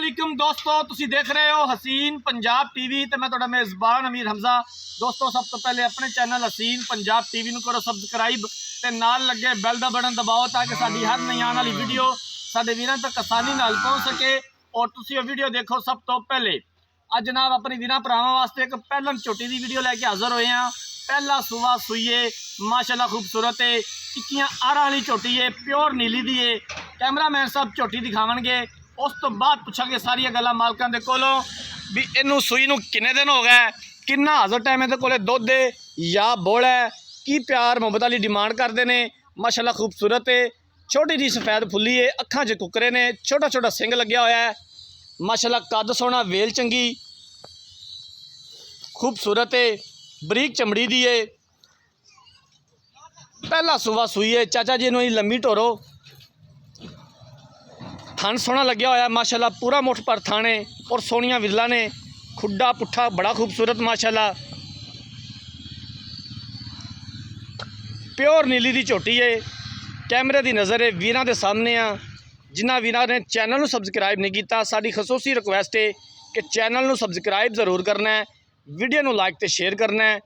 अस्सलामुअलैकुम दोस्तों, तुसी देख रहे हो हसीन पंजाब टीवी तो मैं तुहाडा मेज़बान अमीर हमजा। दोस्तों, सब तो पहले अपने चैनल हसीन पंजाब टीवी नूं करो सबसक्राइब ते नाल लगे बैल दा बटन दबाओ ताकि साडी हर नई आने वाली वीडियो साडे वीरां तक आसानी नाल पहुँच सके और तुसी वो वीडियो देखो सब तो पहले। अज जनाब अपने वीरां भरावां वास्ते एक पहलन झोटी की वीडियो लैके हाज़र होए हैं। पहला सूआ सूईए माशाल्लाह खूबसूरत है, टिक्कियां आरा वाली झोटी है, प्योर नीली दी है। कैमरामैन साहब झोटी दिखावणगे, उस तो बाद पुछांगे सारिया गल्लां मालकां दे कोलों भी इनू सूई नूं किन्ने दिन हो गए, किन्ना हाज़र टाइम इहदे कोले दुध है या बोल है, की प्यार मुहब्बत वाली डिमांड करते हैं। माशाल्लाह खूबसूरत है, छोटी जी सफेद फुल्ली है, अखां च कुकरे ने, छोटा छोटा सिंग लग्या होया है। माशाल्लाह कद सोहना, वेल चंगी खूबसूरत है, बरीक चमड़ी दी है। पहला सूआ सूई है, चाचा जी नूं लम्मी ढोरो, थन सोहना लग्या होया माशाल्लाह, पूरा मुठ पर थाने और सोहनिया विरला ने, खुड्डा पुट्ठा बड़ा खूबसूरत माशाल्लाह। प्योर नीली दी झोटी है, कैमरे की नज़र है वीरां दे सामने आ। जिन्हां वीरां ने चैनल नूं सबसक्राइब नहीं किया, साडी खसूसी रिक्वेस्ट है कि चैनल नूं सबसक्राइब जरूर करना है, वीडियो नूं लाइक ते शेयर करना है।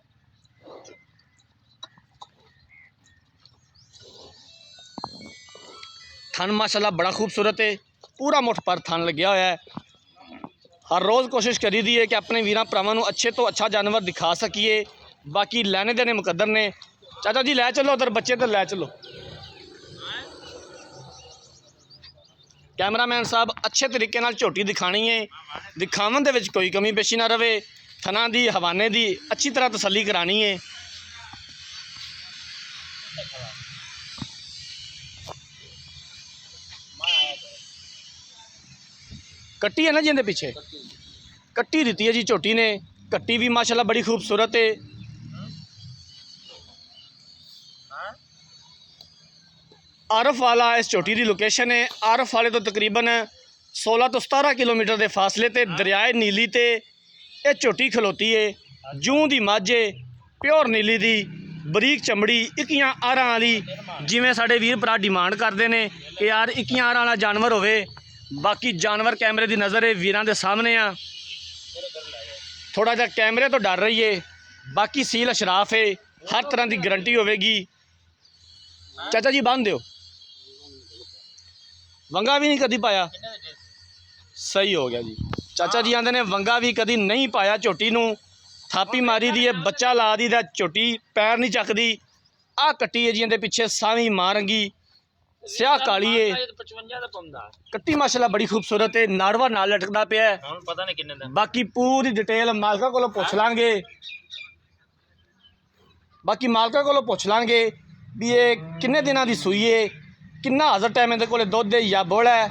थन माशाल्लाह बड़ा खूबसूरत है, पूरा मुठ पर थन लग्या होया है। हर रोज़ कोशिश करी दी है कि अपने वीरां भरावां नूं अच्छे तो अच्छा जानवर दिखा सकीए। बाकी लैने देने मुकद्दर ने। चाचा जी लै चलो उधर, बच्चे तो लै चलो। कैमरामैन साहब अच्छे तरीके नाल झोटी दिखानी है, दिखावन दे विच कोई कमी पेशी ना रवे। थना दी हवाने दी अच्छी तरह तसल्ली करानी है। कट्टी है ना जी, पीछे कट्टी दी है जी झोटी ने। कट्टी भी माशाल्लाह बड़ी खूबसूरत है। आरफ वाला इस झोटी की लोकेशन है। आरफ वाले तो तकरीबन 16 तो 17 किलोमीटर के फासले ते दरियाए नीली ते ये झोटी खलोती है। जूं दी मझ है, प्योर नीली दी, बरीक चमड़ी, इक्कियां आरां वाली, जिवें साडे वीर भरा डिमांड करते हैं कि यार इक्कियां आरां वाला जानवर होवे। बाकी जानवर कैमरे की नज़र है वीरां दे सामने आ, थोड़ा जा कैमरे तो डर रही है। बाकी सील अशराफ है, हर तरह की गारंटी होगी। चाचा जी बांध दो, वंगा भी नहीं कभी पाया, सही हो गया जी। चाचा जी आंदे ने वंगा भी कभी नहीं पाया झोटी नूं, थापी मारी दी है, बच्चा ला दी दा, झोटी पैर नहीं चकदी। आ कट्टी है जी, इहदे पिछे सावी मां रंगी स्याह काली है। कट्टी माशाल्लाह बड़ी खूबसूरत है, नाड़वा नाल लटकदा पिया है। बाकी पूरी डिटेल मालका कोलों पुछ लांगे, बाकी मालका कोलों पुछ लांगे भी ये किन्ने दिनां दी सूई है, किन्ना हाज़र टाइम इहदे कोले दुध है या बोला है,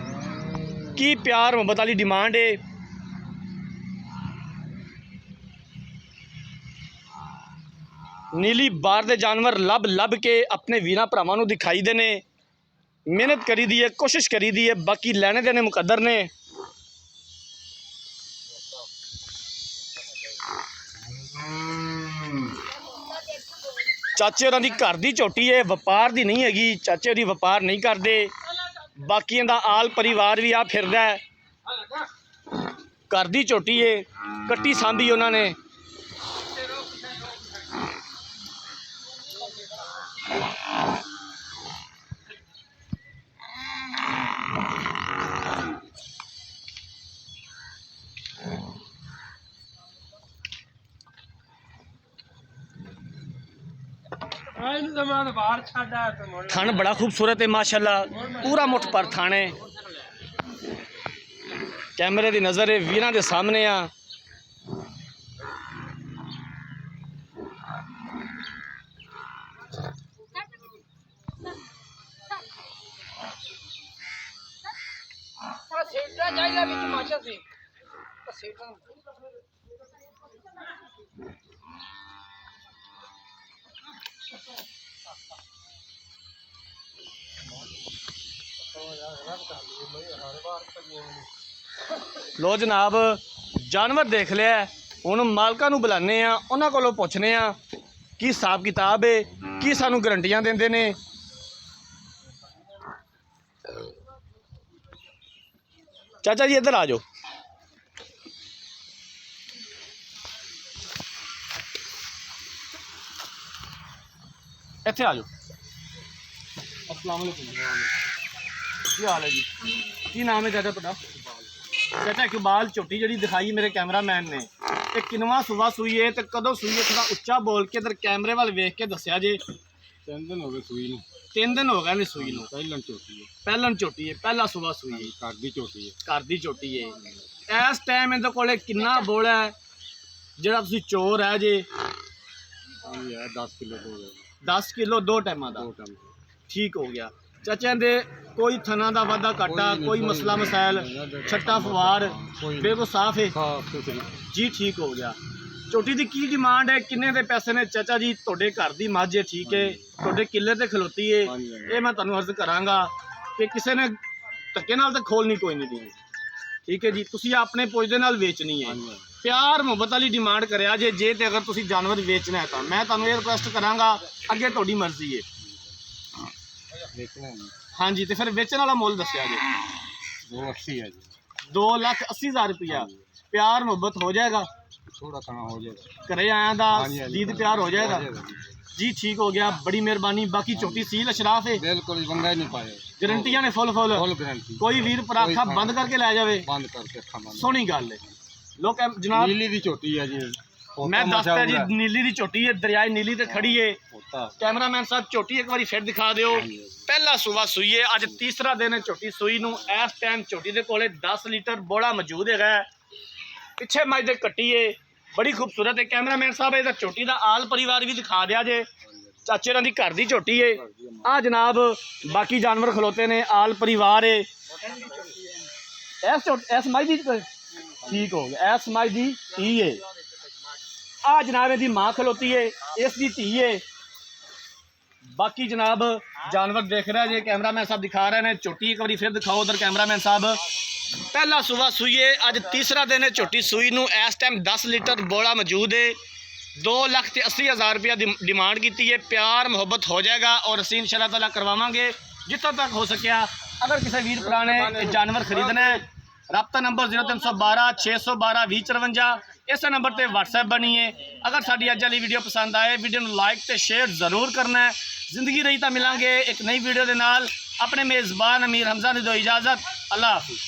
की प्यार मुहब्बत वाली डिमांड है। नीली बार दे जानवर लभ लभ के अपने वीरां भरावां नूं दिखाई देने, मेहनत करी दी है, कोशिश करी दी है। बाकी लैने देने मुकद्दर ने। चाचे होरां दी घर दी झोटी है, व्यापार दी नहीं हैगी। चाचे होरी व्यापार नहीं करते। बाकियां दा आल परिवार भी आ फिरदा है। घर दी झोटी है, कट्टी सांभी उन्होंने। थन बड़ा खूबसूरत है माशाल्लाह, पूरा मुठ पर थान है। कैमरे की नज़र है वीरां दे सामने आ। लो जनाब, जानवर देख लिया, हुण मालकां नूं बुलाने आ, उन्हां कोलों पुछने आ की हिसाब किताब है, की सानूं गारंटियां देंदे ने। चाचा जी इधर आ जाओ। ਇੱਥੇ ਆ ਜਾਓ। अस्सलाम वालेकुम। ਕੀ ਹਾਲ ਹੈ ਜੀ? ਕੀ ਨਾਮ ਹੈ ਚਾਚਾ ਤੁਹਾਡਾ? ਚਾਚਾ ਇਕਬਾਲ ਝੋਟੀ ਜਿਹੜੀ ਦਿਖਾਈ ਮੇਰੇ ਕੈਮਰਾਮੈਨ ਨੇ, ਤੇ ਕਿੰਨਵਾਂ ਸੂਆ ਸੂਈ ਹੈ ਤੇ ਕਦੋਂ ਸੂਈ ਹੈ? ਥੋੜਾ ਉੱਚਾ ਬੋਲ ਕੇ ਇਧਰ ਕੈਮਰੇ ਵੱਲ ਵੇਖ ਕੇ ਦੱਸਿਆ ਜੇ। 3 दिन हो गए सूई ਨੂੰ। 3 ਦਿਨ ਹੋ ਗਏ ਨੇ ਸੂਈ ਨੂੰ। ਪਹਿਲਾਂ ਝੋਟੀ ਹੈ। ਪਹਿਲਾਂ ਝੋਟੀ ਹੈ, ਪਹਿਲਾ ਸੂਆ ਸੂਈ ਹੈ। ਘਰ ਦੀ ਝੋਟੀ ਹੈ। ਘਰ ਦੀ ਝੋਟੀ ਹੈ। ਇਸ ਟਾਈਮ ਇਹਦੇ ਕੋਲੇ ਕਿੰਨਾ ਬੋਲ ਹੈ ਜਿਹੜਾ ਤੁਸੀਂ ਚੋਰ ਹੈ ਜੇ? ਹਾਂਜੀ ਹੈ 10 ਕਿਲੋ ਹੋ ਗਏ। 10 ਕਿਲੋ 2 ਟਾਈਮਾਂ ਦਾ। 2 ਟਾਈਮ ਠੀਕ ਹੋ ਗਿਆ ਚਾਚਾ ਦੇ। ਕੋਈ ਥਣਾ ਦਾ ਵਾਧਾ ਘਾਟਾ, ਕੋਈ ਮਸਲਾ ਮਸਾਇਲ, ਛੱਟਾ ਫਵਾਰ ਬਿਲਕੁਲ ਸਾਫ ਹੈ ਸਾਫ ਸੁਥਰੀ ਜੀ। ਠੀਕ ਹੋ ਗਿਆ। ਝੋਟੀ ਦੀ ਕੀ ਡਿਮਾਂਡ ਹੈ? ਕਿੰਨੇ ਦੇ ਪੈਸੇ ਨੇ ਚਾਚਾ ਜੀ? ਤੁਹਾਡੇ ਘਰ ਦੀ ਮੱਝ ਹੈ, ਠੀਕ ਹੈ, ਤੁਹਾਡੇ ਕਿੱਲੇ ਤੇ ਖਲੋਤੀ ਹੈ। ਇਹ ਮੈਂ ਤੁਹਾਨੂੰ ਅਰਜ਼ ਕਰਾਂਗਾ ਕਿ ਕਿਸੇ ਨੇ ਧੱਕੇ ਨਾਲ ਤਾਂ ਖੋਲਣੀ ਕੋਈ ਨਹੀਂ ਦੀ, ਠੀਕ ਹੈ ਜੀ। ਤੁਸੀਂ ਆਪਣੇ ਪੁੱਜਦੇ ਨਾਲ ਵੇਚਣੀ ਹੈ। ਪਿਆਰ ਮੁਹੱਬਤ ਵਾਲੀ ਡਿਮਾਂਡ ਕਰਿਆ ਜੇ ਤੇ ਅਗਰ ਤੁਸੀਂ ਜਾਨਵਰ ਵੇਚਣਾ ਹੈ ਤਾਂ ਮੈਂ ਤੁਹਾਨੂੰ ਇਹ ਰਿਕੁਐਸਟ ਕਰਾਂਗਾ, ਅੱਗੇ ਤੁਹਾਡੀ ਮਰਜ਼ੀ ਹੈ। ਹਾਂਜੀ, ਤੇ ਫਿਰ ਵੇਚਣ ਵਾਲਾ ਮੁੱਲ ਦੱਸਿਆ ਜੀ। 280 ਹੈ ਜੀ। 2,80,000 रुपया। प्यार मोहब्बत हो जाएगा? थोड़ा खाना हो जाएगा। घरे आया दा दीद प्यार हो जाएगा जी। ठीक हो गया, बड़ी मेहरबानी। बाकी छोटी सील अशराफ है, बिल्कुल बंदा ही नहीं पाए। गारंटियां ने फुल फुल गारंटी। कोई वीर पराखा बंद करके लै जावे, बंद करके सोहनी गल है। लोग जनाब नीली दी झोटी है जी। मैं दसता जी, नीली दी झोटी है, दरियाए नीली ते खड़ी है। कैमरामैन साहब झोटी एक बार फिर दिखा दिओ। पहला सूबा सूई है, अज तीसरा दिन है झोटी सूई नूं। इस टाइम झोटी दे कोले 10 लीटर बोला मौजूद है। पिछे मझ दे कट्टी है, बड़ी खूबसूरत है। कैमरामैन साहब इहदा झोटी दा आल परिवार भी दिखा दिया जे। चाचे होरां दी घर दी झोटी है। आ जनाब बाकी जानवर खलोते ने, आल परिवार है। इस मझ दी ठीक हो गया, इस मझ दी धी है। आ जनाब इहदी माँ खलोती है, इसकी धी है। बाकी जनाब जानवर देख रहे हैं, कैमरामैन साहब दिखा रहे हैं। झोटी एक बार फिर दिखाओ उधर कैमरामैन साहब। पहला सुबह सूई है, अज तीसरा दिन है झोटी सूई नूं। इस टाइम 10 लीटर बोला मौजूद है। 2,80,000 रुपया डिमांड की है। प्यार मुहब्बत हो जाएगा और असीं इंशाअल्लाह ताला करवावांगे जितना तक हो सकिया। अगर किसी वीर भरा ने जानवर खरीदना है, रब्ता नंबर 0312 612 2054 इस नंबर पर व्हाट्सएप बनी है। अगर साड़ी अज वाली वीडियो पसंद आए, वीडियो को लाइक तो शेयर जरूर करना है। जिंदगी रही तो मिलांगे एक नई वीडियो के नाल। अपने मेज़बान अमीर हमजा ने दो इजाज़त। अल्लाह हाफिज़।